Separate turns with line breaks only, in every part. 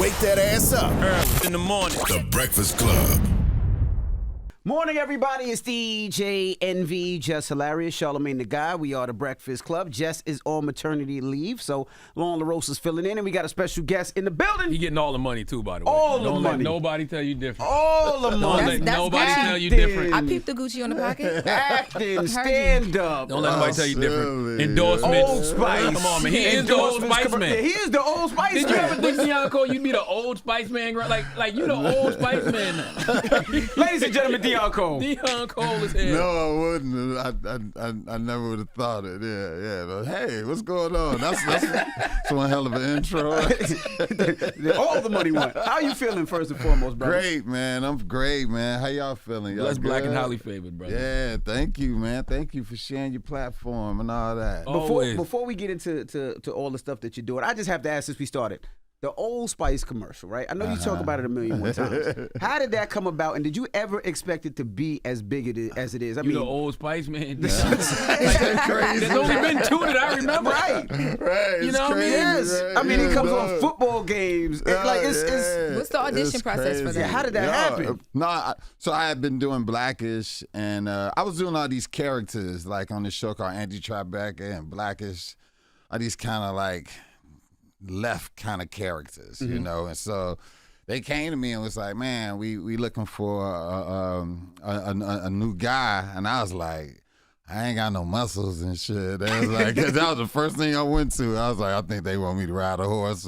Wake that ass up.
Early in the morning.
The Breakfast Club.
Morning, everybody. It's DJ NV, Jess Hilarious, Charlamagne the Guy. We are the Breakfast Club. Jess is on maternity leave, so Lauren LaRosa is filling in, and we got a special guest in the building.
He getting all the money, too, by the way.
All the
Don't
money.
let nobody tell you different.
All the money.
That's
nobody
Gucci.
tell you different.
I peeped the Gucci on the pocket.
Acting, stand up.
Don't let nobody tell you different.
silly.
Endorsements.
Old Spice.
Come on, man. He is the Old Spice
Yeah,
man.
he is the Old Spice
Did you
man.
ever think, Deon Cole, you'd be the Old Spice man? Like you the Old Spice man now.
Ladies and gentlemen, Deon Cole.
Deon Cole is here.
No, I wouldn't. I never would have thought it. Yeah. But, hey, what's going on? That's one hell of an intro.
All the money won. How you feeling, first and foremost, brother?
Great, man. I'm great, man. How y'all feeling? Y'all
Blessed, black, and
good?
highly favored, brother.
Yeah, thank you, man. Thank you for sharing your platform and all that.
Always.
Before we get into to all the stuff that you're doing, I just have to ask since we started. The Old Spice commercial, right? I know you talk about it a million more times. How did that come about, and did you ever expect it to be as big as it is? I
You
mean,
the Old Spice man.
Is that crazy?
There's only been two that I remember.
right?
Right.
You know what I mean?
Yes.
Right?
I mean,
Yeah,
it comes
no.
on football games. It's
What's the audition
It's
process for
crazy.
that?
How did that happen?
So I had been doing Blackish, and I was doing all these characters, like on this show called Anti-Tribeca and Blackish, all these kind of like left kind of characters, you know, and so they came to me and was like, man, we looking for a new guy, and I was like, I ain't got no muscles and shit. They was like, 'cause that was the first thing I went to. I was like, I think they want me to ride a horse,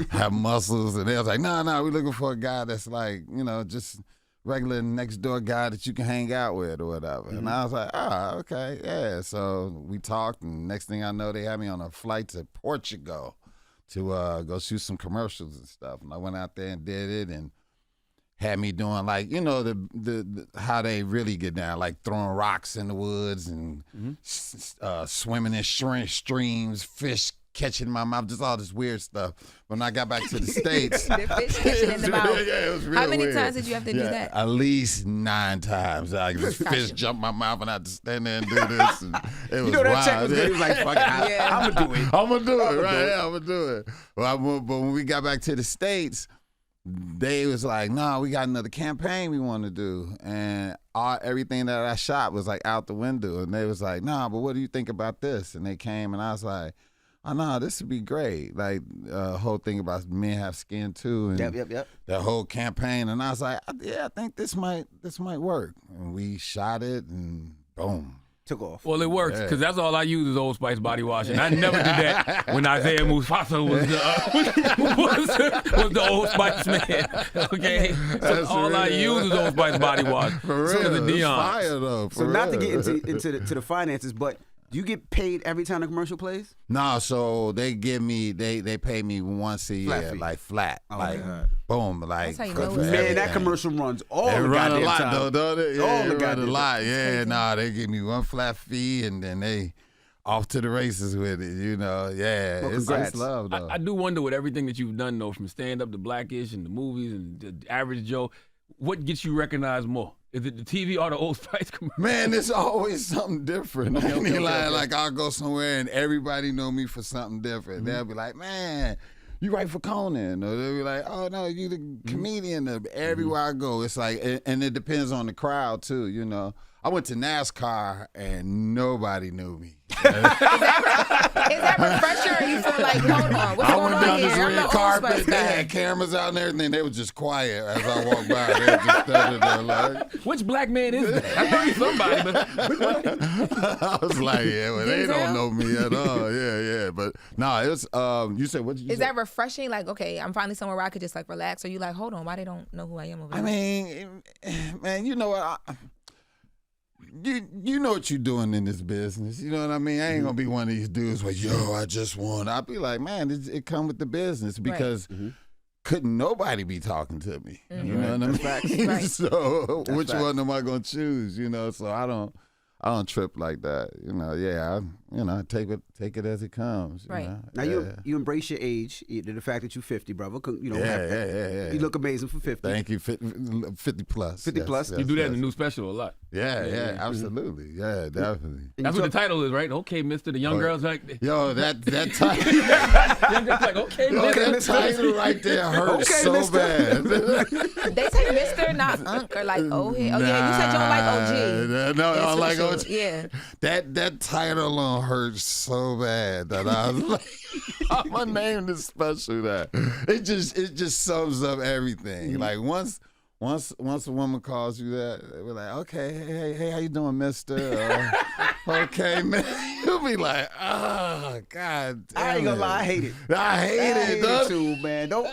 have muscles, and they was like, no, we looking for a guy that's like, you know, just regular next door guy that you can hang out with or whatever. And I was like, okay, yeah. So we talked, and next thing I know, they had me on a flight to Portugal to go shoot some commercials and stuff. And I went out there and did it, and had me doing like, you know, the how they really get down, like throwing rocks in the woods and swimming in streams, fish catching my mouth, just all this weird stuff. When I got back to the States,
The fish catching in the mouth.
it was really
How many
weird.
times did you have to do that?
At least 9 times. Like this fish jumped my mouth, and I had to stand there and do this. And it was
you know that
wild.
check was good. He was like, fuck it, I'm gonna do it.
I'm gonna do it, right? Yeah, I'm gonna do it. But when we got back to the States, they was like, "No, we got another campaign we want to do," and everything that I shot was like out the window. And they was like, "Nah, but what do you think about this?" And they came, and I was like, "Oh no, this would be great." Like whole thing about men have skin too, and
Yep.
that whole campaign. And I was like, "Yeah, I think this might work." And we shot it, and boom.
Took off.
Well, it works because that's all I use is Old Spice body wash, and I never did that when Isaiah Mufasa was the Old Spice man. Okay, so all I use is Old Spice body wash.
For
So
real,
is the
it's
Deon.
fire though.
So
for
not to
real.
get into the finances, but do you get paid every time the commercial plays?
No, so they give me they pay me once a
Flat
year,
fee.
like flat,
Oh,
like
God.
boom, like
That's how you
for
know it's
Man,
everything.
that commercial runs all
They
the
run a
goddamn
lot
time.
though, don't they?
All
Yeah,
the
they run a
goddamn
lot. Yeah, nah, they give me one flat fee, and then they off to the races with it. You know, yeah,
Well,
it's
congrats.
love though.
I do wonder with everything that you've done though, from stand up to Blackish and the movies and the Average Joe, what gets you recognized more? Is it the TV or the Old Spice commercial?
Man, it's always something different. I
Okay,
mean,
okay.
like I'll go somewhere and everybody know me for something different. They'll be like, man, you write for Conan. Or they'll be like, oh, no, you the comedian. Everywhere I go, it's like, and it depends on the crowd too, you know. I went to NASCAR and nobody knew me.
Is that refresher or you feel like, hold on, what's
I
going
went
on
down
here?
this
I'm
red
the Old
carpet.
Spice
They
guy.
had cameras out there, and then they was just quiet as I walked by. They just standing there like.
Which black man is that? I know he's somebody, but
I was like, yeah, well, they
Denzel?
don't know me at all. Yeah. But no, it's you said what did you
Is
say?
that refreshing? Like, okay, I'm finally somewhere where I could just like relax. Or you like, hold on, why they don't know who I am over
I
there?
mean, man, you know what? You know what you're doing in this business. You know what I mean? I ain't gonna be one of these dudes where, yo, I just won. I'll be like, man, it come with the business because couldn't nobody be talking to me. You know what I mean?
Facts.
Right.
So
That's
which
facts.
one am I gonna choose? You know, so I don't trip like that. You know, yeah, take it as it comes.
Right.
You know?
Now you embrace your age, the fact that you're 50, brother.
Yeah.
You look amazing for 50.
Thank you, 50 plus.
50 plus.
You do that in the new special a lot.
Yeah, absolutely. Yeah, definitely.
That's what the title is, right? Okay, Mister. The young girls like.
Yo, that title.
Young girls like, okay,
That
Mister.
title right there hurts so bad.
They say Mister, not Unc, or like oh yeah. Oh yeah, you said you don't like OG.
No, I
That's
don't like
for
OG.
sure. Yeah.
That title alone hurts so bad that I was like, I'm gonna name this special that. It just sums up everything. Like once a woman calls you that, we're like, okay, hey, how you doing, mister? Okay, man. You'll be like, oh, God damn
I ain't gonna lie, I hate it.
I hate it
too, man. Don't.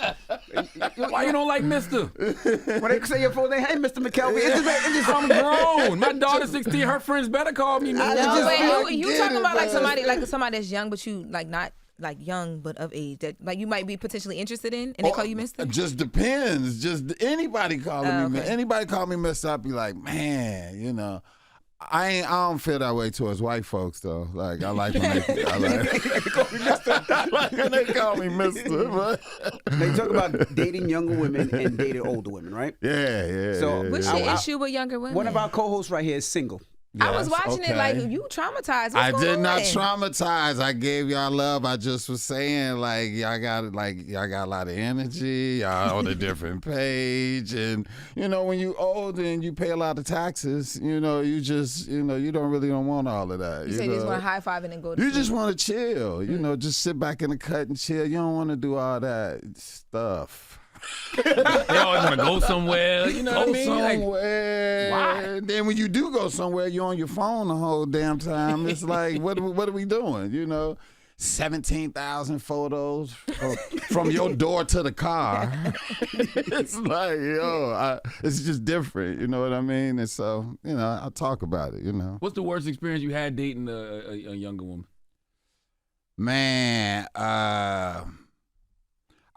Why you don't like Mister?
When they say your full name, hey, Mr. McKelvey,
I'm grown. My daughter's 16. Her friends better call me Mister.
No, wait, you
get
talking
it,
about like
man.
somebody that's young, but you like not like young but of age that like you might be potentially interested in, and they call you Mister?
Just depends. Just anybody calling me.
okay.
Anybody call me Mister, I'll be like, man, I don't feel that way towards white folks though. Like I like when they call me Mister. But
They talk about dating younger women and dating older women, right?
yeah.
So,
What's your issue with younger women?
One of our co-hosts right here is single.
I was
Yes,
watching it
okay.
like you traumatized. What's
I
going
did not
on?
traumatize. I gave y'all love. I just was saying like y'all got a lot of energy. Y'all on a different page, and when you old and you pay a lot of taxes, you just you don't want all of that.
You say you just want to high five and then go to
You
sleep.
just want to chill. Just sit back in the cut and chill. You don't want to do all that stuff.
They always want to go somewhere. You know what I mean? Like,
Somewhere.
why?
Then when you do go somewhere, you're on your phone the whole damn time. It's like, what are we doing? 17,000 photos from your door to the car. It's like, it's just different. You know what I mean? And so, I'll talk about it,
what's the worst experience you had dating a younger woman?
Man,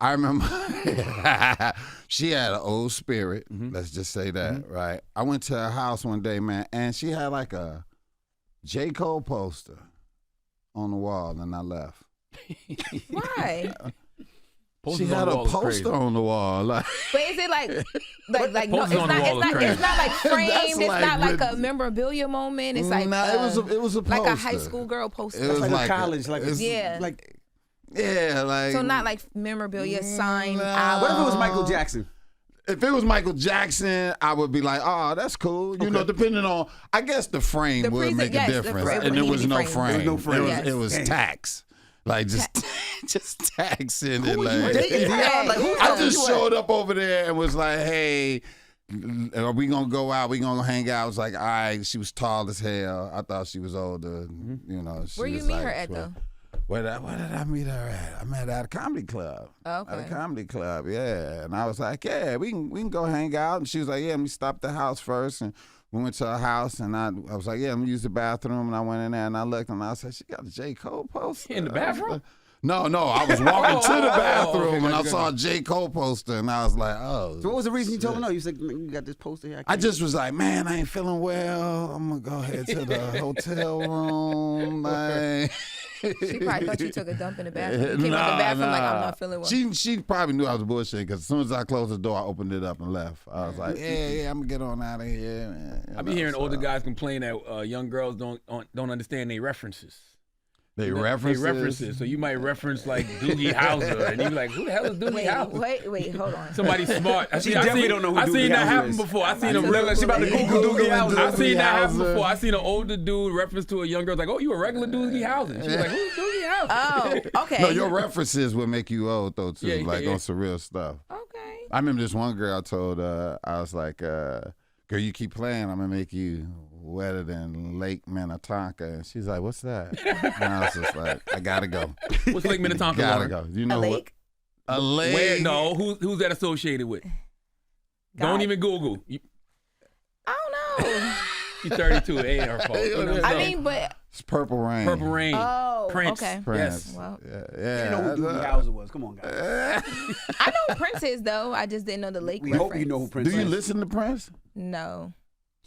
I remember she had an old spirit. Let's just say that, right? I went to her house one day, man, and she had like a J. Cole poster on the wall, and I left.
Why?
She had a poster on the wall. Like,
But is it like no? It's
Posters on the wall is crazy.
not like framed.
That's
It's
like
not like
with-
a memorabilia moment. It's like
nah, it was a poster.
like a high school girl poster.
It was
Like,
like
a college,
Yeah.
like
So not like memorabilia signed
Nah.
album.
What if it was Michael Jackson?
If it was Michael Jackson, I would be like, oh, that's cool. Depending on, I guess the frame
The
would
present-
make
yes,
a
the
difference.
frame.
And there
It
was
would
no
be framed.
frame.
There was no frame.
Yes.
It was
Dang.
tax. Like just tax in it.
Who
Like,
you dating, Deon? Like, who
I
told
just
you
showed up over there and was like, hey, are we going to go out? We going to hang out? I was like, all right. She was tall as hell. I thought she was older. She
Where you
was
meet
like
her at
12.
though?
Where did I meet her at? I met her at a comedy club.
Oh,
At a
okay.
comedy club, yeah. And I was like, yeah, we can go hang out. And she was like, yeah, let me stop at the house first. And we went to her house, and I was like, yeah, let me use the bathroom. And I went in there, and I looked, and I said, she got a J. Cole poster.
In the bathroom?
No, I was walking to the bathroom,
okay,
and I
okay.
saw a J. Cole poster, and I was like, oh.
So what was the reason you told
shit.
her no? You said, "Man, you got this poster here.
I just was like, man, I ain't feeling well. I'm going to go ahead to the hotel room. Like.
She probably thought you took a dump in the bathroom. You came out the bathroom like I'm not feeling well.
She probably knew I was bullshitting because as soon as I closed the door, I opened it up and left. I was like, yeah, I'm gonna get on out of here. Man.
I be hearing older guys complain that young girls don't understand their references.
They references.
So you might reference like Doogie Howser, and you be like, who the hell is Doogie Howser?
Wait, hold on.
Somebody smart. I
definitely don't know who
I seen
Doogie
that
Howser
happen
is.
before. I seen a
Look,
real.
she about to Google Doogie Howser.
I seen that happen
Howser.
before. I seen an older dude reference to a young girl like, "Oh, you a regular Doogie Howser?" And she was like, "Who's Doogie Howser?"
Oh, okay.
No, your references would make you old though too,
Yeah,
like
yeah.
on surreal stuff.
Okay.
I remember this one girl I told I was like, girl, you keep playing, I'm gonna make you wetter than Lake Minnetonka. And she's like, what's that? And I was just like, I gotta go.
What's Lake Minnetonka?
Gotta
Lauren?
go. You know
A
what?
lake?
A lake.
Where? No, who's that associated with? Don't
God.
even Google.
I don't know.
She's 32. It ain't her fault. You know what I'm
I
saying?
mean, but
It's Purple Rain.
Purple Rain.
oh,
Prince.
okay.
Prince.
Yes.
Well,
Yeah.
You know who Doogie Howser was. Come on, guys.
I know who Prince is though. I just didn't know the lake
We
reference.
hope you know who Prince
Do you
is.
listen to Prince?
No.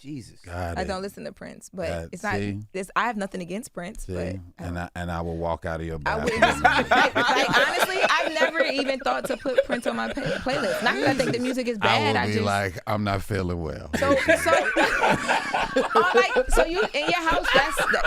Jesus.
Got
I
it.
don't listen to Prince, but
That-
it's not.
see?
I have nothing against Prince,
See?
but
And I will walk out of your
I
bathroom.
wouldn't like honestly, I've never even thought to put Prince on my playlist. Not that I think the music is bad.
I
I
will be
just
like, I'm not feeling well.
so you in your house,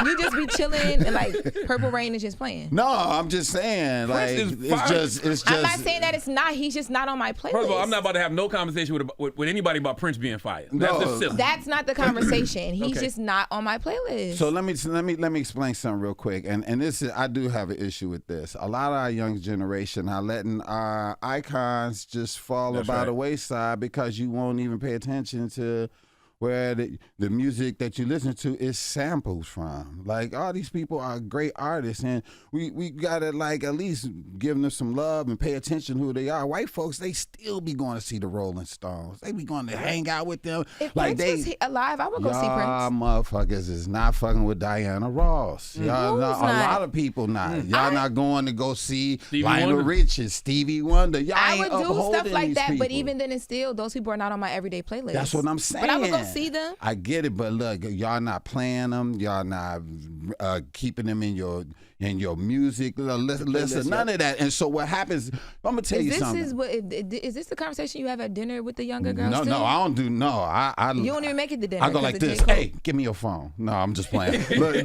you just be chilling and like Purple Rain is just playing.
No, I'm just saying, like,
is
it's
fire.
just.
I'm not saying that it's not. He's just not on my playlist.
First of all, I'm not about to have no conversation with anybody about Prince being fired. That's
No.
just silly.
That's not the conversation. He's
Okay.
just not on my playlist.
So let me explain something real quick, and this is, I do have an issue with this. A lot of our young generation are letting our icons just fall
That's
by
right.
the wayside because you won't even pay attention to where the music that you listen to is samples from. Like, all these people are great artists, and we gotta like at least give them some love and pay attention to who they are. White folks, they still be going to see the Rolling Stones. They be going to hang out with them.
if
like
Prince was alive, I would go see
Y'all
Prince.
motherfuckers is not fucking with Diana Ross. Y'all
Who's
not, a
not?
lot of people not. Y'all not going to go see
Stevie
Lionel
Wonder.
Richie, Stevie Wonder. Y'all
I
ain't
would do stuff
upholding
like
these
that, but
people.
even then, and still, those people are not on my everyday playlist.
That's what I'm saying.
But I would go see them.
I get it, but look, y'all not playing them. Y'all not keeping them in your music. Listen, none of that. And so what happens? I'm gonna tell you something.
Is this the conversation you have at dinner with the younger girls?
No,
too?
no, I don't do. No, I
You don't even make it to dinner.
I go
'cause
like
of
this.
J. Cole.
Hey, give me your phone. No, I'm just playing. Look.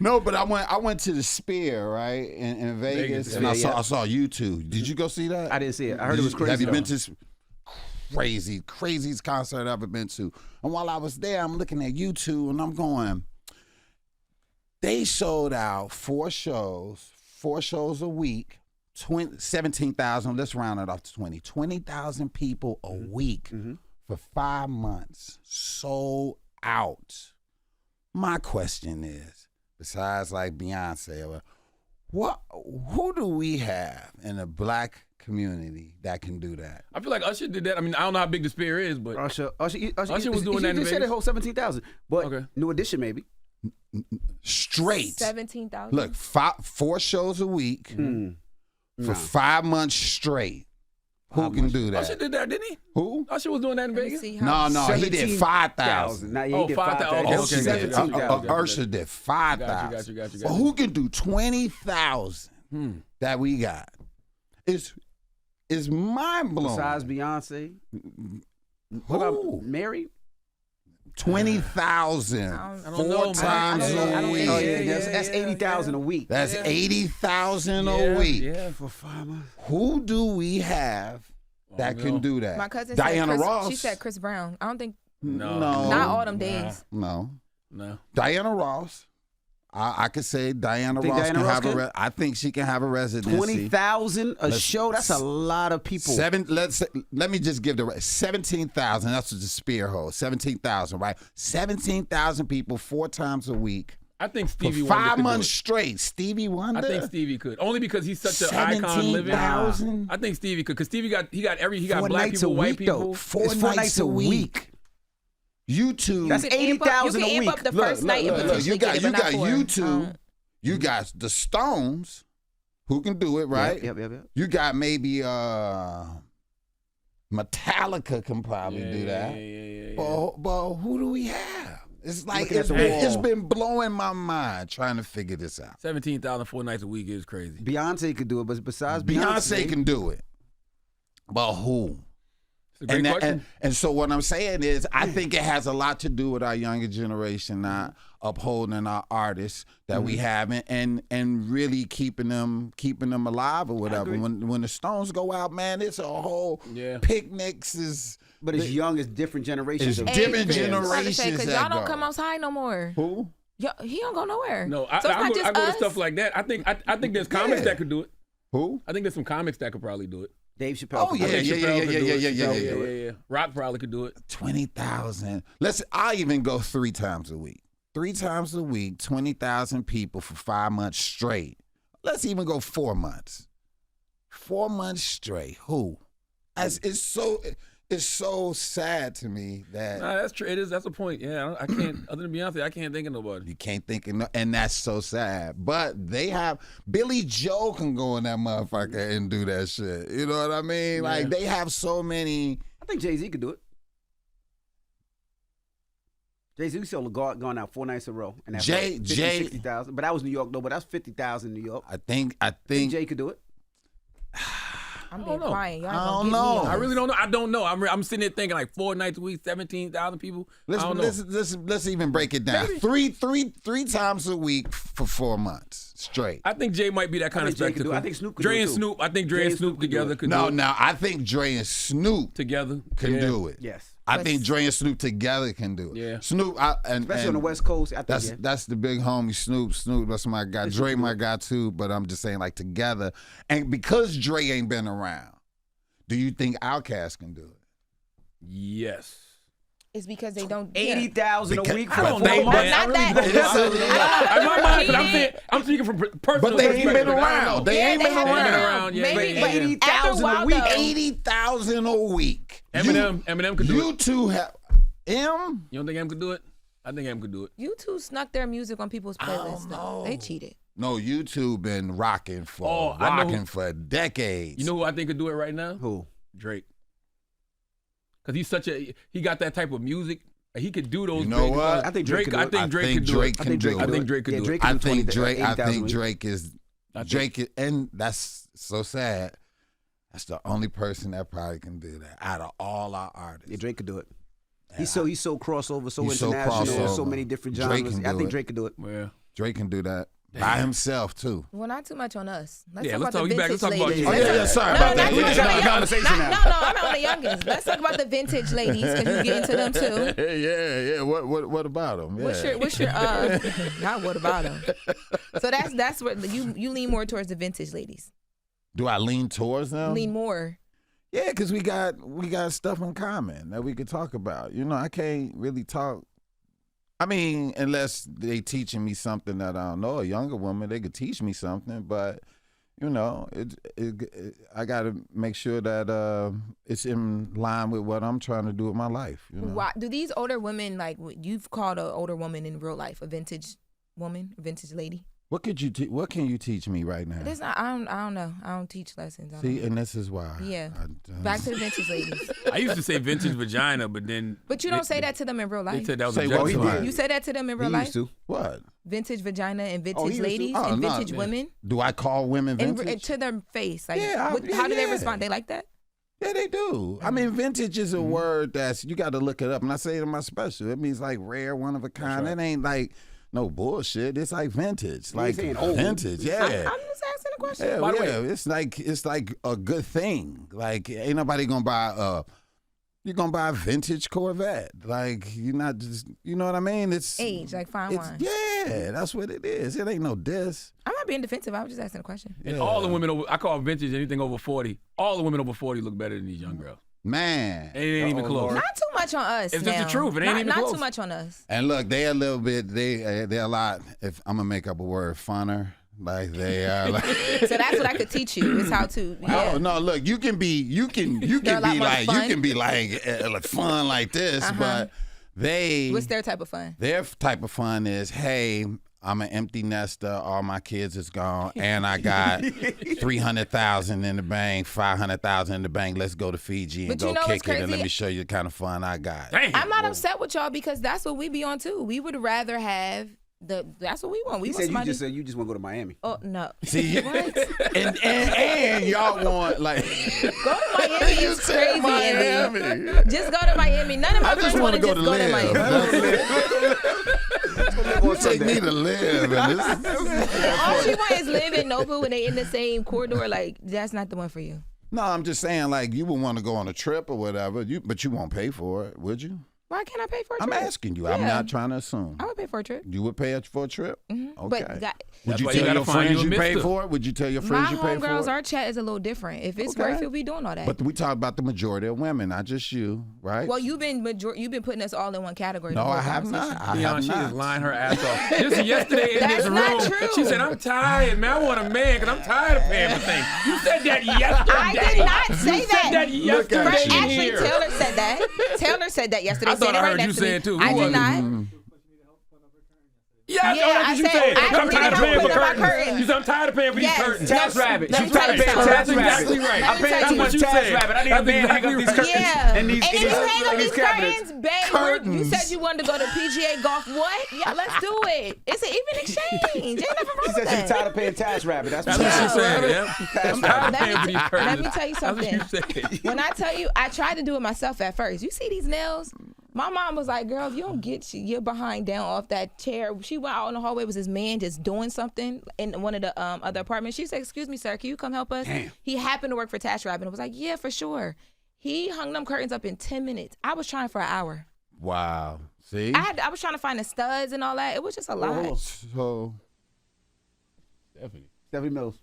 No, but I went to the Spear, right, in Vegas, and
yeah.
I saw you two. Did you go see that?
I didn't see it. I heard it was crazy.
Have you
though.
been to craziest concert I've ever been to? And while I was there, I'm looking at you two, and I'm going, they sold out 4 shows a week, 17,000. Let's round it off to 20. 20,000 people a week for 5 months, sold out. My question is, besides like Beyonce, who do we have in the black community that can do that?
I feel like Usher did that. I mean, I don't know how big the Spear is, but
Usher
was doing that in
He said
Vegas?
it whole 17,000, but
Okay.
New Edition maybe.
Straight.
17,000.
Look, 4 shows a week for 5 months straight. Who can do that?
Usher did that, didn't he?
Who?
Usher was doing that in
Let me
Vegas.
see how.
No, he did 5,000.
Now, yeah,
Oh,
he did
5,000.
5,000.
Okay,
Okay,
okay,
okay,
okay.
17,000.
Usher did 5,000.
Got you.
But who can do 20,000 that we got? It's mind blowing.
Besides Beyonce, what
Who?
about Mary?
20,000
I
don't
4
know, man.
times
I
a
don't
week.
think-
Oh yeah,
yeah,
that's 80,000 a week.
That's 80,000 a week.
Yeah.
For 5 months.
Who do we have that can do that?
My cousin
Diana
said Chris,
Ross.
She said Chris Brown. I don't think.
No.
Not all them days.
No.
No.
Diana Ross. I could say Diana
Think
Ross
Diana
can
Ross
have a.
can?
I think she can have a residency.
20,000 a show. That's a lot of people.
Let me just give the 17,000. That's what the Spear holds. 17,000, right? 17,000 people 4 times a week
I think
for
Stevie Wonder
5
could do
months
it.
straight. Stevie Wonder.
I think Stevie could, only because he's such an icon living.
17,000?
I think Stevie could, because Stevie got
4
black
nights
people,
a
white
week,
people.
though.
4
It's 4 nights a week.
YouTube.
That's
You can amp up-
80,000
you
a
can amp
week.
up the first night and
Look,
potentially
you got
get it, but not 4.
YouTube. You got the Stones, who can do it, right?
Yep.
You got maybe Metallica can probably do that.
Yeah.
But who do we have? It's like
Looking at the
it's
wall.
been blowing my mind trying to figure this out.
17,000 4 nights a week is crazy.
Beyonce could do it, but besides
Beyonce can do it, but who?
It's a great question.
And so what I'm saying is, I think it has a lot to do with our younger generation not upholding our artists that we have and really keeping them alive or whatever. When the Stones go out, man, it's a whole picnics is.
But it's young, it's different generations.
It's
of
different
fans.
generations.
Because
that
y'all don't
go.
come outside no more.
Who?
He don't go nowhere.
No,
so it's not
I
just
go to
us.
stuff like that. I think there's comics that could do it.
Who?
I think there's some comics that could probably do it.
Dave Chappelle.
Oh,
could
yeah,
do it.
Chappelle could do it.
yeah.
Yeah. Rock probably could do it.
20,000. I even go 3 times a week. 3 times a week, 20,000 people for 5 months straight. Let's even go 4 months. 4 months straight. Who? It's so sad to me that
Nah, that's true. It is. That's a point. Yeah, I can't. Other than Beyonce, I can't think of nobody.
you can't think of and that's so sad. But they have Billy Joe can go in that motherfucker and do that shit. You know what I mean? Like they have so many.
I think Jay-Z could do it. Jay-Z, we saw Lagarde going out 4 nights in a row. And that's
Jay-
60,000. But that was New York, though. But that's 50,000 in New York.
I think
Jay could do it.
I'm being quiet. Y'all
I
gonna
don't
get me
know.
on
I
this.
really don't know. I don't know. I'm sitting there thinking like 4 nights a week, 17,000 people. I don't know.
Let's even break it down. Three times a week for 4 months straight.
I think Jay might be that kind of
think Jay could do
spectacle.
it. I think Snoop could
Dre
do it,
and
too.
Snoop. I think Dre and Snoop together could do
No,
it.
now I think Dre and Snoop
Together
can
Yeah.
do it.
Yes.
I think Dre and Snoop together can do it.
Yeah.
Snoop,
Especially on the West Coast. I think,
That's the big homie Snoop. Snoop, that's my guy. Dre, my guy too. But I'm just saying, like together, and because Dre ain't been around, do you think Outkast can do it?
Yes.
It's because they don't.
80,000 a week for
I don't
4
know,
months.
man. I
Not
really
that.
don't know. In my mind, 'cause
He
I'm saying, I'm speaking from personal
But they ain't been
perspective. I don't
around.
know.
They ain't been
haven't
around.
Yeah,
Maybe,
yeah,
but
yeah.
80,000
after a while,
a week.
though,
80,000 a week.
Eminem could do
You
it.
two have M.
You don't think Em could do it? I think Em could do it.
you two snuck their music on people's playlists.
know.
They cheated.
No, you two been rocking for
Oh, I know who-
for decades.
You know who I think could do it right now?
Who?
Drake. Because he got that type of music. He could do those.
You know
big-
what?
I think Drake could do
I
it.
think Drake could do it.
can do it.
I think Drake could
Yeah,
do
Drake
it.
could
I
do
think
20,
Drake. I
80,000 a
think
week.
Drake is Drake, and that's so sad. That's the only person that probably can do that out of all our artists.
Yeah, Drake could do it. He's so crossover, so
He's so
international, so
crossover.
many different
Drake
genres.
can
I
do
think
it.
Drake could do it.
Yeah.
Drake can do that by himself too.
Well, not too much on us. Let's
Yeah,
talk
let's
about
talk-
the
you back-
vintage
let's talk about
ladies.
you.
Oh, yeah, sorry
No,
about
not
that.
too
Yeah,
much
it's
on
not
the
a
conversation
young-
now.
No, I'm on the youngins. Let's talk about the vintage ladies because you get into them too.
yeah. What about him? Yeah.
What's your not what about them? So that's where you lean more towards the vintage ladies.
Do I lean towards them?
Lean more.
Yeah, because we got stuff in common that we could talk about. You know, I can't really talk. I mean, unless they teaching me something that I don't know. A younger woman, they could teach me something, but you know, I got to make sure that it's in line with what I'm trying to do with my life. You know?
Why do these older women like you've called an older woman in real life a vintage woman, a vintage lady?
What could you? What can you teach me right now?
This I don't know. I don't teach lessons. I don't
See,
know.
and this is why.
Yeah.
I
Back to the vintage ladies.
I used to say vintage vagina, but then.
But you don't say that to them in real
They
life.
said that was
Say
a
what
joke.
he did.
You say that to them in real
He
life?
used to.
what?
Vintage vagina and
he
vintage
used to.
ladies
Oh,
and
no,
vintage
yeah.
women?
Do I call women
And
vintage?
to their face. Like,
Yeah,
how do they
yeah.
respond? They like that?
Yeah, they do. I mean, vintage is a word that's, you got to look it up. And I say it in my special. It means like rare, one of a kind. It ain't like no bullshit. It's like vintage. Like
saying old.
vintage, yeah.
I'm just asking a question.
Yeah,
By the way-
it's like a good thing. Like ain't nobody gonna buy you're gonna buy a vintage Corvette. Like you're not just, you know what I mean? It's
Age, like fine
it's,
wine.
yeah, that's what it is. It ain't no diss.
I'm not being defensive. I was just asking a question.
And all the women over, I call vintage anything over 40. All the women over 40 look better than these young girls.
Man.
It ain't even close.
Not too much on us.
It's just the
now.
truth. It ain't even
not
close.
too much on us.
And look, they a little bit. They're a lot. If I'm gonna make up a word, funner. Like they are. Like,
So that's what I could teach you is how to. Yeah.
oh no! Look, you can be
They're a lot more
like fun like this, but they.
What's their type of fun?
Their type of fun is, hey, I'm an empty nester. All my kids is gone, and I got 300,000 in the bank, 500,000 in the bank. Let's go to Fiji and
But you
go
know what's
kick it, and let
crazy?
me show you the kind of fun I got.
Damn.
I'm not upset with y'all because that's what we be on too. We would rather have that's what we want. We
He
want
said you
somebody.
just said you just want to go to Miami.
Oh no.
See,
What?
and y'all want like
Go to Miami
you
is
said
crazy, Envy.
Miami.
Just go to Miami. None of my
I just
friends
want
want
to
to
go
just
to
go to
live.
Miami.
You take me to live, and this.
All she want is live in Nobu and they in the same corridor. Like that's not the one for you.
No, I'm just saying, like you would want to go on a trip or whatever. But you won't pay for it, would you?
Why can't I pay for a
I'm
trip?
asking you. I'm
Yeah.
not trying to assume.
I would pay for a trip.
You would pay for a trip? Okay.
But that,
Would
That's
you
why you
tell
gotta
your
find
friends
you a
you paid
mister.
for it? Would you tell your
my
friends you paid for
homegirls,
it?
our chat is a little different. If it's
Okay.
worth it, we doing all that.
But we talk about the majority of women, not just you, right?
well, you've been putting us all in one category.
no,
the whole
I have
conversation.
not. I
Deon,
have
she
not.
is lying her ass off. Just yesterday in
That's
this
not
room,
true.
she said, I'm tired, man. I want a man because I'm tired of paying for things. You said that yesterday.
I did not say
You
that.
said that yesterday
at
in
you.
Actually,
here.
Taylor said that. Taylor said that yesterday.
I thought
Said
I
it right
heard you
next to
say
me.
it too. Who
I
was
did
it?
not.
Yes,
Yeah,
oh, that's what
I
you
said,
said.
I
I'm tired of paying for
clean up my
curtains.
curtains.
You said I'm tired of paying for these
Yes.
curtains.
Task rabbit.
Let
She's
me
trying
tell
to pay
you
a task
something.
rabbit.
Exactly right.
I'm paying
Let
too
me
much
tell you
task
something.
rabbit. I need a
That's
man to hang up
exactly
these
right.
curtains
Yeah.
and these
if you hang up
and
these
cabinets.
curtains, babe, you said you wanted to go to PGA golf. What? Yeah, let's do it. It's an even exchange. Ain't nothing wrong
She
with
said she's
that.
tired of paying task rabbit. That's
That's
what
what
she
she
said.
said. Yeah. I'm tired of paying for these curtains.
Let me tell you something.
That's what you said.
When I tell you, I tried to do it myself at first. You see these nails? My mom was like, girl, if you don't get your behind down off that chair. She went out in the hallway, was this man just doing something in one of the other apartments. She said, excuse me, sir, can you come help us?
Damn.
He happened to work for Tash Rabbit and was like, yeah, for sure. He hung them curtains up in 10 minutes. I was trying for an hour.
Wow. See?
I was trying to find the studs and all that. It was just a lot.
So,
Stephanie Mills.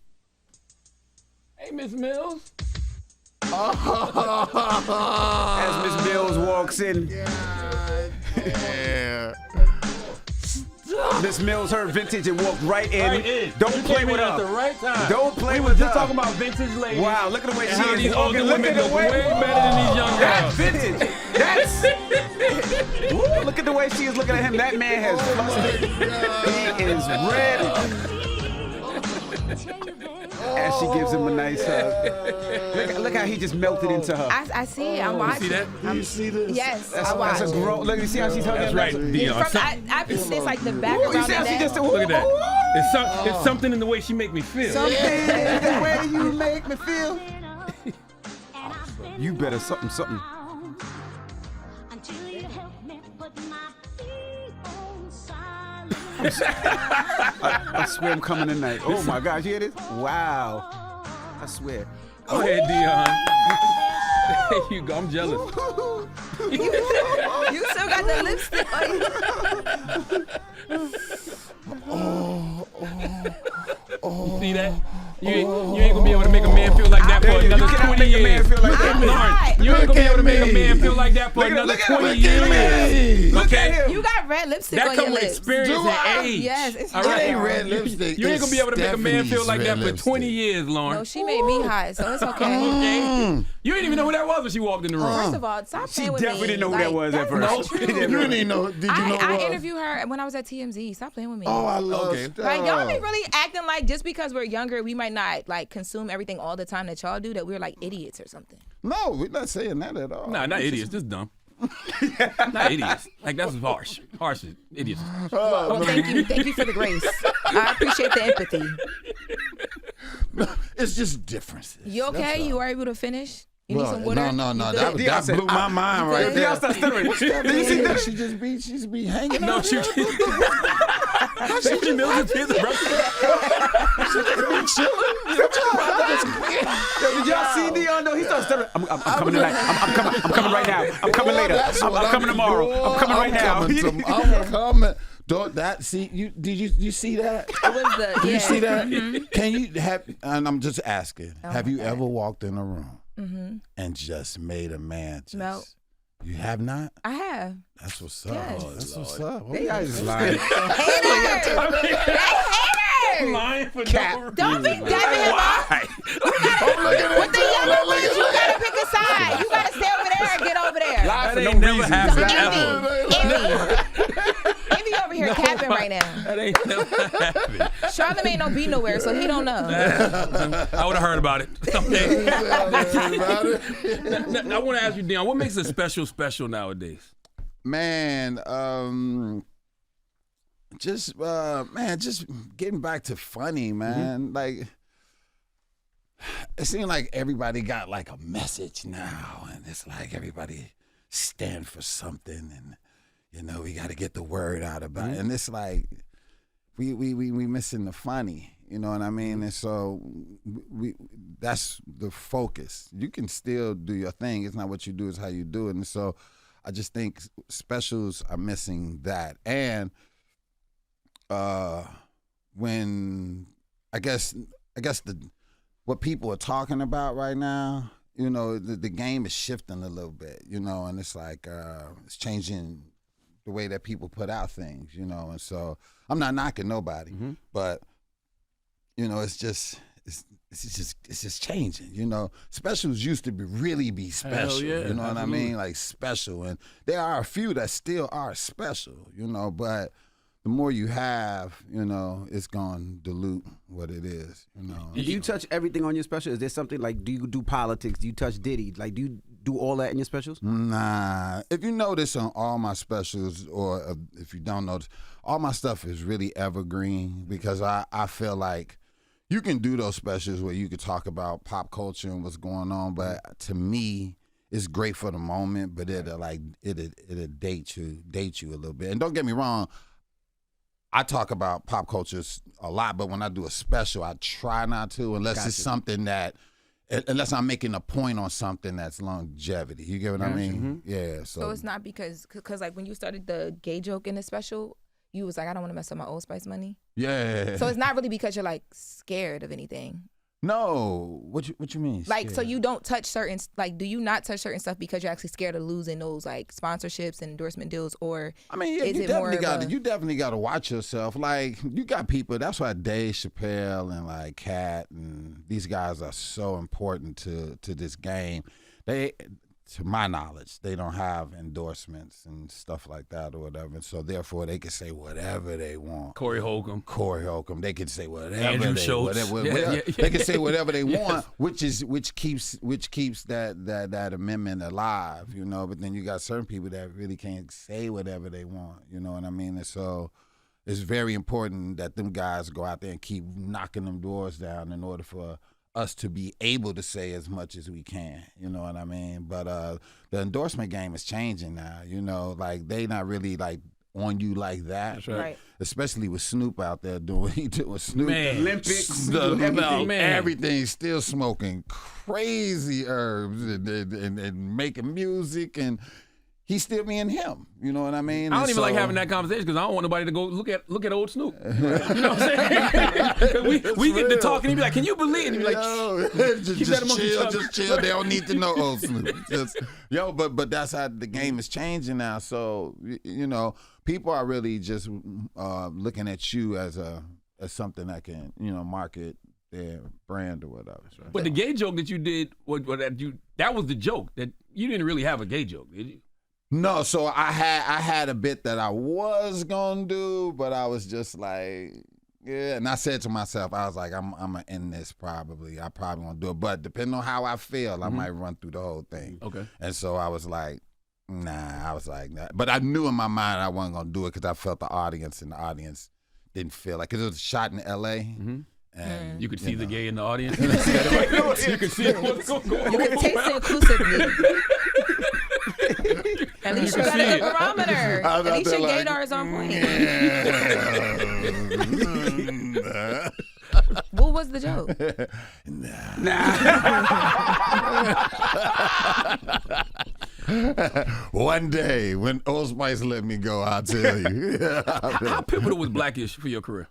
Hey, Miss Mills.
As Miss Mills walks in,
yeah.
Miss Mills heard vintage and walked right in.
Right in.
Don't
You
play
came in
with
at the
her.
right time.
Don't play
We
with
were just
her.
talking about vintage ladies.
Wow, look at the way
And
she
how
is
these
walking.
older
Look
women
at the
look
way.
way better than these young
That's
girls.
vintage. That's. Woo, look at the way she is looking at him. That man has flustered. He is red. As she gives him a nice hug. Look how he just melted into her.
I see it. I'm watching.
See that?
You see this?
Yes,
That's,
I watch.
that's a grown. Look, you see how she's hugging
That's
him?
right, Deon.
It's like the back
Ooh,
around
you see
the
how she
neck.
just.
Look at that. It's something in the way she make me feel.
Something in the way you make me feel. You better something. I swear I'm coming tonight. Oh my gosh, you hear this? Wow. I swear.
Go ahead, Deon. There you go. I'm jealous.
You still got the lipstick on.
You see that? You ain't gonna be able to make a man feel like that for
You
another
cannot
20
make a man
years.
feel like
I'm
that.
not.
You ain't gonna be able to make a man feel like that for another
Look at him.
20
Look at him.
years.
Look
Okay?
at him.
You got red lipstick
That
on your
comes with
lips.
experience
Do I?
and age.
Yes, it's
All
It
right?
ain't red lipstick.
You ain't gonna be able to make a man feel like that for
Stephanie's
20
red
years, Lauren.
No, she made me hot, so it's okay.
Okay? You didn't even know who that was when she walked in the room.
First of all, stop
She
playing with me.
definitely didn't know who that was at
that's
first.
not
No,
true.
she didn't.
You didn't even know. Did you know
I
what?
interviewed her when I was at TMZ. Stop playing with me.
Oh, I love
Okay.
stuff.
Like y'all be really acting like just because we're younger, we might not like consume everything all the time that y'all do. That we're like idiots or something.
No, we're not saying that at all.
Nah, not idiots. Just dumb. Not idiots. Like, that's harsh. Harsh is idiots.
Well, thank you for the grace. I appreciate the empathy.
It's just differences.
You okay?
That's all.
You were able to finish? You need
Well,
some water?
No.
You
That,
good?
that blew my mind right
good?
there.
Deon started stuttering.
Did you see that? She just be hanging
No,
out
she
there.
Stephanie Mills is his brother.
Did y'all see Deon though? He started stuttering. I'm coming tonight. I'm coming right now. I'm coming later.
That's
I'm
what
coming tomorrow. I'm coming right now.
I'm coming. Don't that see you? Did you see that?
It was the
Did
yeah.
you see that? Can you have? And I'm just asking. Have you ever walked in a room and just made a man just?
No.
You have not.
I have.
That's what's up.
Yes.
That's what's up.
They guys is lying.
Haters!
Lying for
Cat.
no reason.
Don't be dabbing him up.
Why?
With the younger ones, you gotta pick a side. You gotta stay over there and get over there.
That
for
ain't
no
never
reason.
happened ever.
Envy over here capping right now.
That ain't never happened.
Charlamagne don't be nowhere, so he don't know.
I would have heard about it. Okay. Now, I want to ask you, Deon, what makes a special nowadays?
Man, just getting back to funny, man. Like, it seems like everybody got like a message now, and it's like everybody stand for something, and you know we got to get the word out about it. And it's like we missing the funny, you know what I mean? And so that's the focus. You can still do your thing. It's not what you do, it's how you do it. And so I just think specials are missing that. And when I guess what people are talking about right now, you know, the game is shifting a little bit, you know, and it's like it's changing the way that people put out things, you know. And so I'm not knocking nobody, but you know, it's just changing, you know. Specials used to really be special,
yeah,
you know what I
absolutely.
mean? Like special, and there are a few that still are special, you know, but the more you have, it's going to dilute what it is,
Do you touch everything on your special? Is there something like, do you do politics? Do you touch Diddy? Like, do you do all that in your specials?
Nah. If you notice on all my specials, or if you don't notice, all my stuff is really evergreen because I feel like you can do those specials where you could talk about pop culture and what's going on, but to me, it's great for the moment, but it'll date you a little bit. And don't get me wrong, I talk about pop culture a lot, but when I do a special, I try not to, unless it's something that, unless I'm making a point on something that's longevity. You get what I mean? Yeah.
So it's not because like when you started the gay joke in the special, you was like, I don't want to mess up my Old Spice money.
Yeah.
So it's not really because you're like scared of anything.
No. What you mean?
Like,
scared?
so you don't touch certain, like, do you not touch certain stuff because you're actually scared of losing those like sponsorships and endorsement deals, or
I mean, yeah, you definitely got to watch yourself. Like, you got people. That's why Dave Chappelle and like Cat and these guys are so important to this game. They, to my knowledge, they don't have endorsements and stuff like that or whatever. And so therefore, they can say whatever they want.
Corey Holcomb,
they can say whatever.
Andrew Schultz.
They can say whatever they want, which keeps that amendment alive, But then you got certain people that really can't say whatever they want, you know what I mean? And so it's very important that them guys go out there and keep knocking them doors down in order for us to be able to say as much as we can, you know what I mean? But the endorsement game is changing now, like they not really like on you like that.
That's right.
Especially with Snoop out there doing what he did with Snoop.
Man.
Olympics,
everything, still smoking crazy herbs and making music, and he's still being him. You know what I mean?
I don't even like having that conversation because I don't want nobody to go look at old Snoop. You know what I'm saying? we get to talk and he be like, "Can you believe?" And you be like,
just chill. They don't need to know old Snoop. But that's how the game is changing now. So people are really just looking at you as something that can market their brand or whatever. Right?
But the gay joke that you did, that was the joke. That you didn't really have a gay joke, did you?
No, so I had a bit that I was gonna do, but I was just like, yeah. And I said to myself, I was like, I'm gonna end this probably. I probably won't do it, but depending on how I feel, I might run through the whole thing.
Okay.
And so I was like, nah. But I knew in my mind I wasn't gonna do it because I felt the audience didn't feel like, because it was shot in L.A. And
you could see the gay in the audience. You could see what's going on.
You can taste it inclusively. At least you got a good barometer. At least your gaydar is on point. What was the joke?
One day when Old Spice let me go, I'll tell you.
How pivotal was Blackish for your career?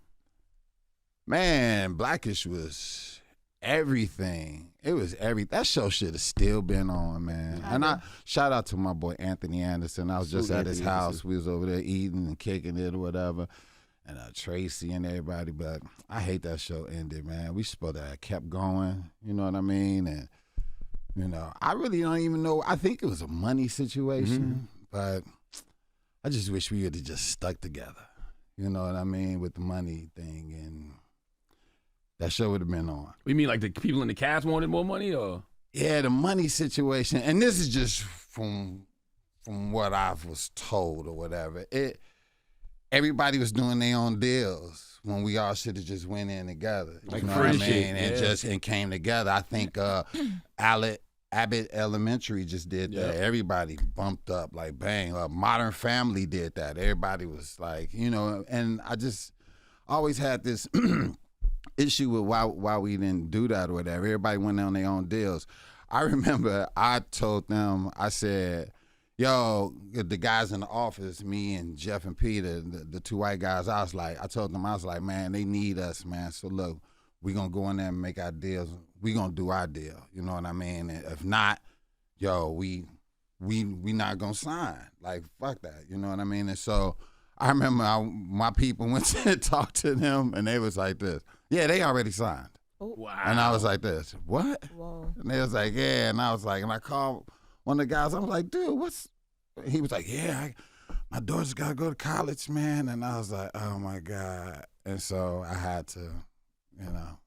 Man, Blackish was everything. It was that show should have still been on, man. And I shout out to my boy Anthony Anderson. I was just at his house. We was over there eating and kicking it or whatever. And Tracy and everybody. But I hate that show ended, man. We supposed to have kept going. You know what I mean? And, I really don't even know. I think it was a money situation. But I just wish we would have just stuck together. You know what I mean? With the money thing, and that show would have been on.
You mean like the people in the cast wanted more money, or?
Yeah, the money situation, and this is just from what I was told or whatever. Everybody was doing their own deals when we all should have just went in together. You know what I mean? And came together. I think Abbott Elementary just did that. Everybody bumped up like bang. Modern Family did that. Everybody was like, and I just always had this issue with why we didn't do that or whatever. Everybody went on their own deals. I remember I told them, I said, yo, the guys in the office, me and Jeff and Peter, the two white guys, I told them, man, they need us, man. So look, we're going to go in there and make our deals. We're going to do our deal. You know what I mean? And if not, we not going to sign. Like, fuck that. You know what I mean? And so I remember my people went to talk to them, and they was like this. Yeah, they already signed.
Oh.
Wow.
And I was like this. What?
Whoa.
And they was like, yeah. And I was like, and I called one of the guys. I was like, dude, he was like, yeah, my daughter's got to go to college, man. And I was like, oh, my God. And so I had to, you know.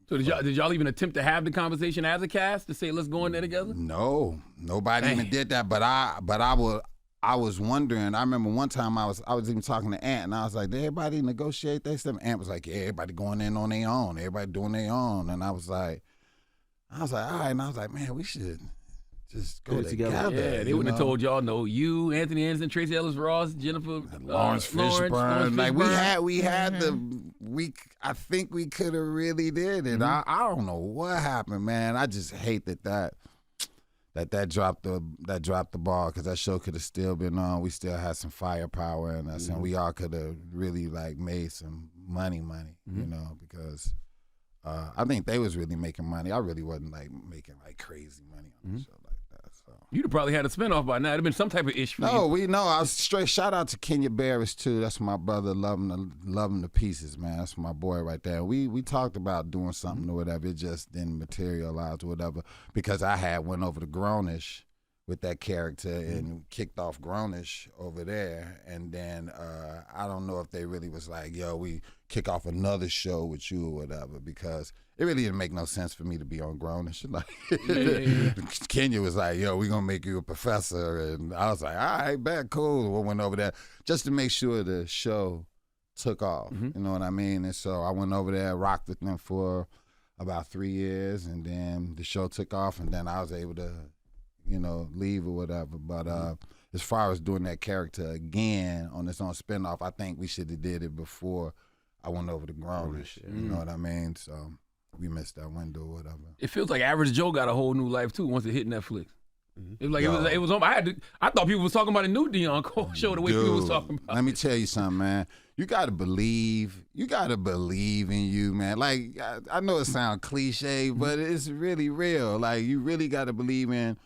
So did y'all even attempt to have the conversation as a cast to say, let's go in there together?
No, nobody even did that. But I was wondering. I remember one time I was even talking to Ant, and I was like, did everybody negotiate their stuff? Ant was like, yeah, everybody going in on their own. Everybody doing their own. And I was like, all right. And I was like, man, we should just go together.
Yeah, they wouldn't have told y'all no. You, Anthony Anderson, Tracy Ellis Ross, Jennifer,
Lawrence Fishburne. Like we had I think we could have really did it. I don't know what happened, man. I just hate that dropped the ball, because that show could have still been on. We still had some firepower in us, and we all could have really like made some money, you know, because I think they was really making money. I really wasn't like making like crazy money on the show like that. So
you'd have probably had a spinoff by now. It'd have been some type of issue.
No, I was straight. Shout out to Kenya Barris too. That's my brother. Love him to pieces, man. That's my boy right there. We talked about doing something or whatever. It just didn't materialize or whatever, because I had went over to Grownish with that character and kicked off Grownish over there, and then I don't know if they really was like, yo, we kick off another show with you or whatever, because it really didn't make no sense for me to be on Grownish. Like Kenya was like, yo, we gonna make you a professor, and I was like, all right, bet, cool. We went over there just to make sure the show took off. You know what I mean? And so I went over there, rocked with them for about 3 years, and then the show took off, and then I was able to, you know, leave or whatever. But as far as doing that character again on its own spinoff, I think we should have did it before I went over to Grownish. You know what I mean? So we missed that window or whatever.
It feels like Average Joe got a whole new life too once it hit Netflix. It was like it was on. I thought people was talking about a new Deon Cole show the way people was talking about.
Let me tell you something, man. You gotta believe in you, man. Like I know it sounds cliche, but it's really real. Like you really gotta believe in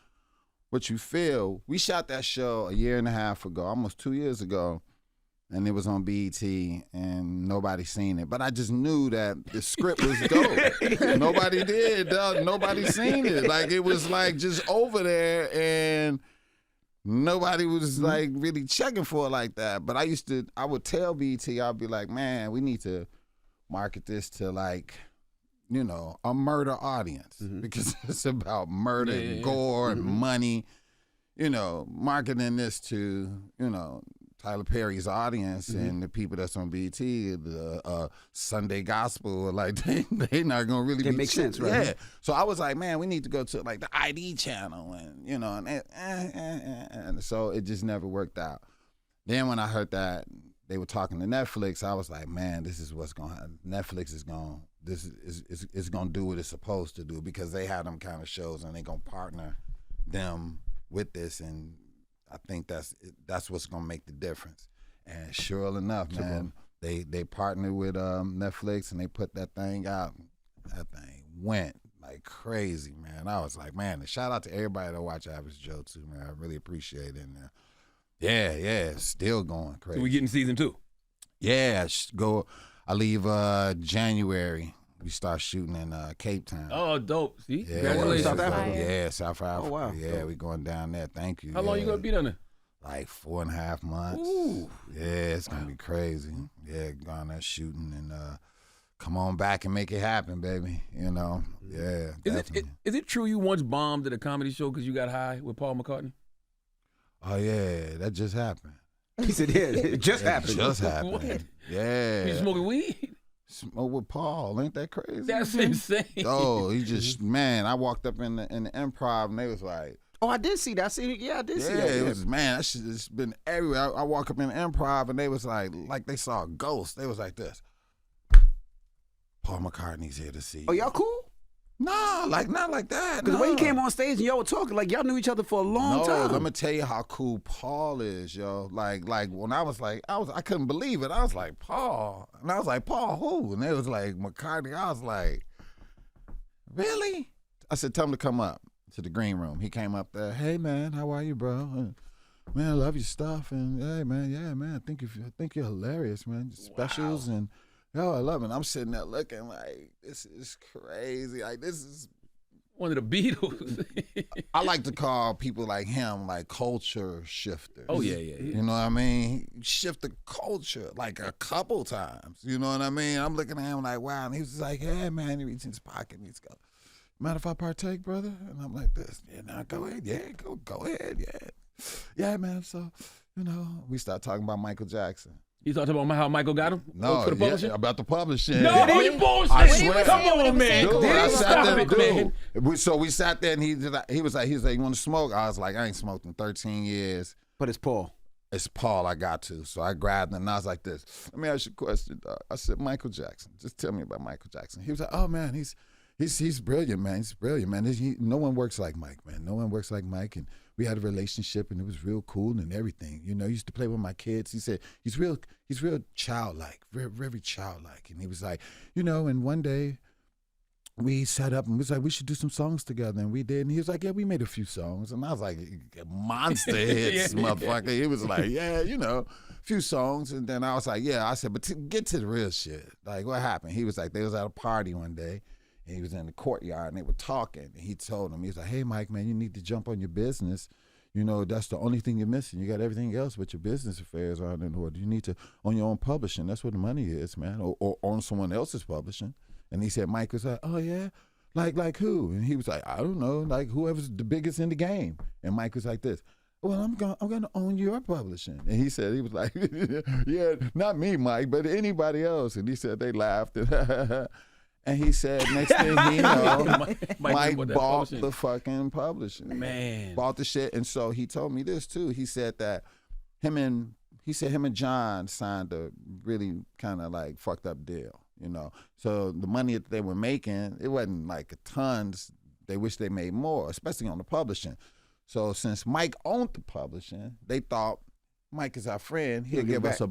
what you feel. We shot that show a year and a half ago, almost 2 years ago, and it was on BET, and nobody seen it. But I just knew that the script was dope. Nobody did. Nobody seen it. Like it was like just over there, and nobody was like really checking for it like that. But I would tell BET, I'd be like, man, we need to market this to like, you know, a murder audience, because it's about murder and gore and money, you know, marketing this to, you know, Tyler Perry's audience and the people that's on BET, the Sunday gospel, like they not gonna really
make sense, right?
Yeah. So I was like, man, we need to go to like the ID channel, and you know, and so it just never worked out. Then when I heard that they were talking to Netflix, I was like, man, this is what's going to happen. Netflix is going, this is going to do what it's supposed to do, because they have them kind of shows and they're going to partner them with this. And I think that's what's going to make the difference. And sure enough, man, they partnered with Netflix, and they put that thing out. That thing went like crazy, man. I was like, man, shout out to everybody that watch Average Joe too, man. I really appreciate it. And, yeah, it's still going crazy.
So we getting season 2?
Yeah, I leave January. We start shooting in Cape Town.
Oh, dope. See?
Yeah,
Congratulations.
South Africa.
Yeah, South Africa.
Oh, wow.
Yeah, we going down there. Thank you.
How long you going to be down there?
Like 4.5 months.
Ooh.
Yeah, it's going to be crazy. Yeah, going there shooting, and come on back and make it happen, baby. You know? Yeah, definitely.
Is it true you once bombed at a comedy show because you got high with Paul McCartney?
Oh, yeah, that just happened.
He said, yeah, it just happened.
It just happened.
What?
Yeah.
You smoking weed?
Smoke with Paul. Ain't that crazy?
That's insane.
Oh, he just, man, I walked up in the Improv, and they was like,
Oh, I did see that. I see that.
it was, man, that shit has been everywhere. I walk up in the Improv, and they was like they saw a ghost. They was like this. Paul McCartney's here to see you.
Oh, y'all cool?
Nah, like not like that.
Because when he came on stage and y'all were talking, like y'all knew each other for a long time.
Let me tell you how cool Paul is, yo. Like when I couldn't believe it. I was like, Paul. And I was like, Paul who? And they was like, McCartney. I was like, really? I said, tell him to come up to the green room. He came up there. Hey, man, how are you, bro? And, man, I love your stuff. And, hey, man, yeah, man, I think you're hilarious, man. Specials and, yo, I love it. I'm sitting there looking like, this is crazy. Like, this is
One of the Beatles.
I like to call people like him like culture shifters.
Oh, yeah.
You know what I mean? Shift the culture like a couple times. You know what I mean? I'm looking at him like, wow. And he was like, hey, man. He reaches in his pocket and he's go, mind if I partake, brother? And I'm like this. Yeah, now go ahead. Yeah, go ahead. Yeah. Yeah, man. So, you know, we start talking about Michael Jackson.
You talking about how Michael got him?
No,
for the publishing?
yeah, about the publishing.
No, you bullshit.
I swear.
Come on, man.
Dude, I sat there,
man.
So we sat there and he was like, you want to smoke? I was like, I ain't smoked in 13 years.
But it's Paul.
It's Paul, I got to. So I grabbed him and I was like this. Let me ask you a question, dog. I said, Michael Jackson. Just tell me about Michael Jackson. He was like, oh, man, he's brilliant, man. He's brilliant, man. No one works like Mike, man. No one works like Mike. And we had a relationship, and it was real cool and everything. You know, he used to play with my kids. He said, he's real childlike, very, very childlike. And he was like, you know, and one day we sat up and was like, we should do some songs together. And we did. And he was like, yeah, we made a few songs. And I was like, monster hits, motherfucker. He was like, yeah, you know, a few songs. And then I was like, yeah. I said, but get to the real shit. Like, what happened? He was like, they was at a party one day. And he was in the courtyard and they were talking. And he told him, he was like, hey, Mike, man, you need to jump on your business. You know, that's the only thing you're missing. You got everything else, but your business affairs aren't in order. You need to own your own publishing. That's where the money is, man, or own someone else's publishing. And he said, Mike was like, oh, yeah? Like who? And he was like, I don't know, like whoever's the biggest in the game. And Mike was like this. Well, I'm gonna own your publishing. And he said, he was like, yeah, not me, Mike, but anybody else. And he said they laughed. And he said, next thing he know, Mike bought the fucking publishing.
Man.
Bought the shit. And so he told me this too. He said that him and John signed a really kind of like fucked up deal, you know. So the money that they were making, it wasn't like tons. They wish they made more, especially on the publishing. So since Mike owned the publishing, they thought Mike is our friend. He'll give us a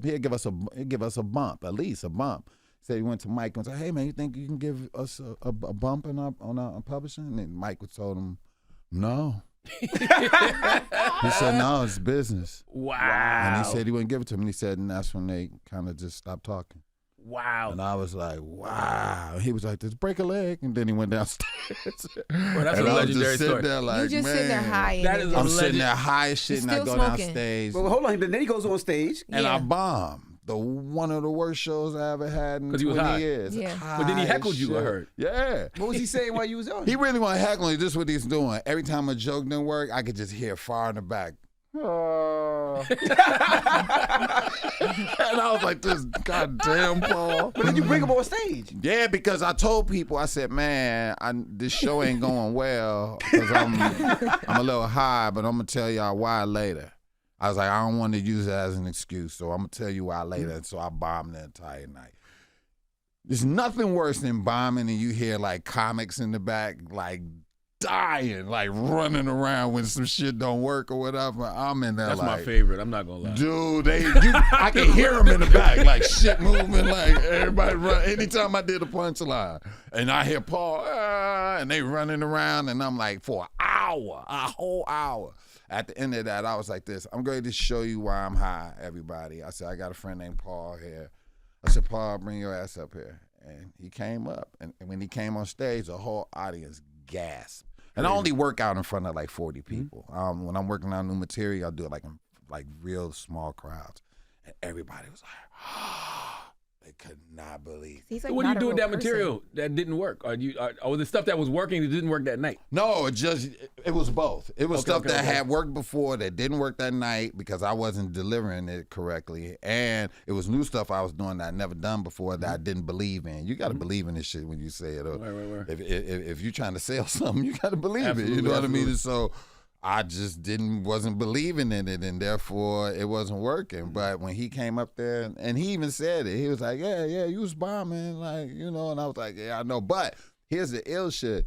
bump, at least a bump. Said he went to Mike and said, hey, man, you think you can give us a bump on our publishing? And then Mike told him, no. He said, no, it's business.
Wow.
And he said he wouldn't give it to him. And he said, and that's when they kind of just stopped talking.
Wow.
And I was like, wow. He was like, just break a leg. And then he went downstairs.
Well, that's
and
a
I was
legendary
just sitting
story.
there like,
You just
man.
sitting there high.
That is a
I'm sitting
legend.
there high as shit and I
Still
go
smoking.
downstage.
Well, hold on. Then he goes on stage.
And
Yeah.
I bombed. One of the worst shows I ever had in
'Cause he was
20
high.
years.
Yeah.
But then he
High
heckled
as
you, I
shit.
heard.
Yeah.
What was he saying while you was on?
He really wasn't heckling. This is what he's doing. Every time a joke didn't work, I could just hear far in the back. And I was like, this goddamn Paul.
But then you bring him on stage.
Yeah, because I told people, I said, man, this show ain't going well because I'm a little high, but I'm going to tell y'all why later. I was like, I don't want to use it as an excuse, so I'm going to tell you why later. And so I bombed the entire night. There's nothing worse than bombing and you hear like comics in the back like dying, like running around when some shit don't work or whatever. I'm in there
That's
like,
my favorite. I'm not going to lie.
dude, I can hear them in the back, like shit moving, like everybody run. Anytime I did a punchline, and I hear Paul, and they running around, and I'm like, for an hour, a whole hour. At the end of that, I was like this, I'm going to show you why I'm high, everybody. I said, I got a friend named Paul here. I said, Paul, bring your ass up here. And he came up, and when he came on stage, the whole audience gasped. And I only work out in front of like 40 people. When I'm working on new material, I'll do it like in like real small crowds. And everybody was like, they could not believe.
He's
So
like
what do you
not a
do with
real
that
person.
material that didn't work? Or the stuff that was working that didn't work that night?
No, it was both. It was stuff that
okay.
had worked before that didn't work that night because I wasn't delivering it correctly. And it was new stuff I was doing that I'd never done before that I didn't believe in. You got to believe in this shit when you say it.
Right.
If you're trying to sell something, you got to believe it. You
Absolutely,
know what I mean?
absolutely.
And so I just wasn't believing in it, and therefore it wasn't working. But when he came up there, and he even said it, he was like, yeah, you was bombing, like, you know, and I was like, yeah, I know. But here's the ill shit.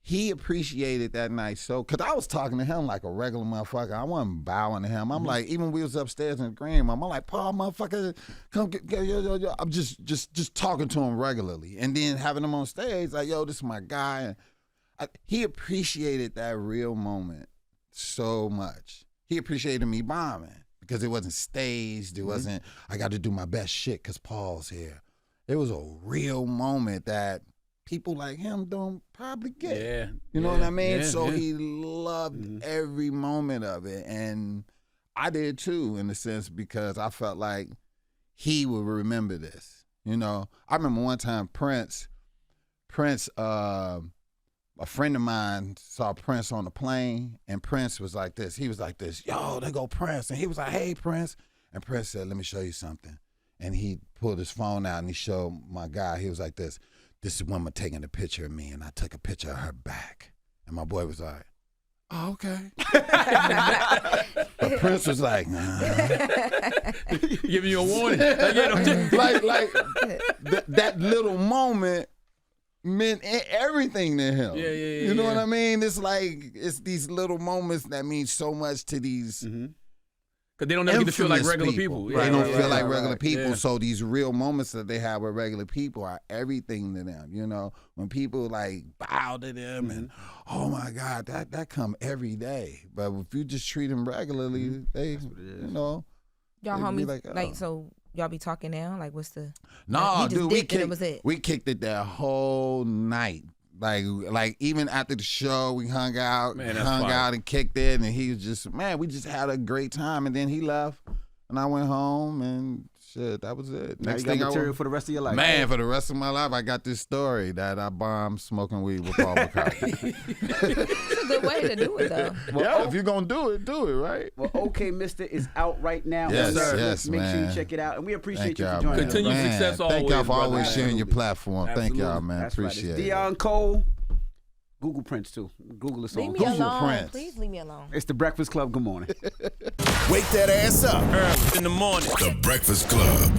He appreciated that night so, because I was talking to him like a regular motherfucker. I wasn't bowing to him. I'm like, even we was upstairs in the green room, I'm like, Paul, motherfucker, come get yo. I'm just talking to him regularly. And then having him on stage, like, yo, this is my guy. And he appreciated that real moment so much. He appreciated me bombing because it wasn't staged. It wasn't, I got to do my best shit because Paul's here. It was a real moment that people like him don't probably get.
Yeah.
You know what I mean?
Yeah,
So
yeah.
he loved every moment of it. And I did too, in a sense, because I felt like he would remember this. You know, I remember one time Prince, a friend of mine saw Prince on the plane, and Prince was like this. He was like this, yo, there go Prince. And he was like, hey, Prince. And Prince said, let me show you something. And he pulled his phone out and he showed my guy. He was like this is woman taking a picture of me, and I took a picture of her back. And my boy was like, oh, okay. But Prince was like, nah.
Giving you a warning.
like that little moment meant everything to him.
Yeah.
You know what I mean? It's like, it's these little moments that mean so much to these
Because they don't ever get to feel like regular people.
They don't feel like
right,
regular
right.
people.
Yeah.
So these real moments that they have with regular people are everything to them. You know, when people like bow to them and oh my God, that come every day. But if you just treat them regularly, they, you know,
Y'all
they be
homies,
like, oh.
so y'all be talking now? Like, what's the?
No,
he just
dude,
dipped and it was it.
we kicked it that whole night. Like even after the show, we hung out,
Man, that's fire.
and kicked it, and he was just, man, we just had a great time. And then he left, and I went home, and shit, that was it.
Now
Next
you got
thing
material for the rest of your life.
man, for the rest of my life, I got this story that I bombed smoking weed with Paul McCartney.
It's a good way to do it though.
Yeah, if you're gonna do it, right?
Well, OK, Mister is out right now.
Yes,
sir.
yes,
Make sure you
man.
check it out, and we appreciate
Thank
you for
y'all,
joining
man.
us.
Continue
Man,
success
Thank y'all
always,
for always
brother.
sharing your platform. Thank y'all,
Absolutely.
man.
That's right.
Appreciate
It's
it.
Deon Cole. Google Prince too. Google us
Leave
on.
me
Google
alone.
Prince.
Please leave me alone.
It's the Breakfast Club. Good morning.
Wake that ass up.
In the morning.
The Breakfast Club.